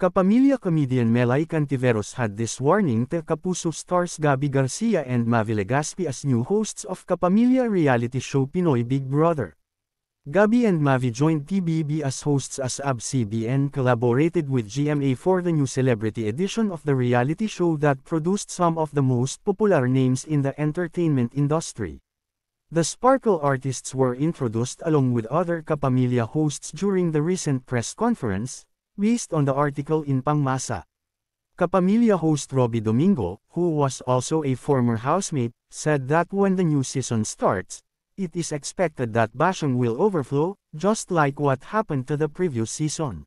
Kapamilya comedian Melay Cantiveros had this warning to Kapuso stars Gabby Garcia and Mavi Legaspi as new hosts of Kapamilya reality show Pinoy Big Brother. Gabby and Mavi joined PBB as hosts as ABS-CBN collaborated with GMA for the new celebrity edition of the reality show that produced some of the most popular names in the entertainment industry. The Sparkle artists were introduced along with other Kapamilya hosts during the recent press conference, based on the article in Pangmasa. Kapamilya host Robby Domingo, who was also a former housemate, said that when the new season starts, it is expected that bashing will overflow, just like what happened to the previous season.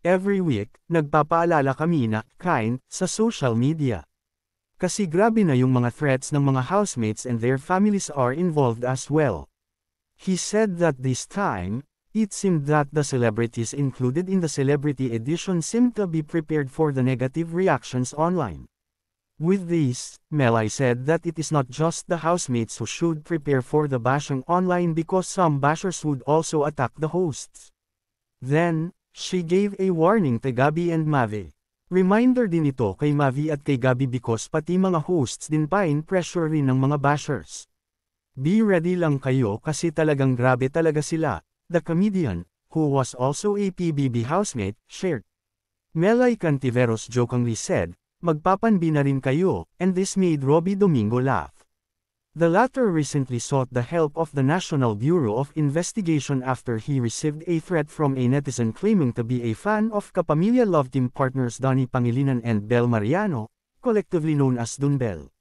Every week, nagpapaalala kami na, kind, sa social media. Kasi grabe na yung mga threats ng mga housemates and their families are involved as well. He said that this time, it seemed that the celebrities included in the celebrity edition seemed to be prepared for the negative reactions online. With this, Melay said that it is not just the housemates who should prepare for the bashing online because some bashers would also attack the hosts. Then, she gave a warning to Gabby and Mavi. Reminder din ito kay Mavi at kay Gabby because pati mga hosts din pain pressure rin ng mga bashers. Be ready lang kayo kasi talagang grabe talaga sila. The comedian, who was also a PBB housemate, shared. Melay Cantiveros jokingly said, "Magpapanbi na rin kayo," and this made Robby Domingo laugh. The latter recently sought the help of the National Bureau of Investigation after he received a threat from a netizen claiming to be a fan of Kapamilya Love Team partners Donnie Pangilinan and Bel Mariano, collectively known as Dunbel.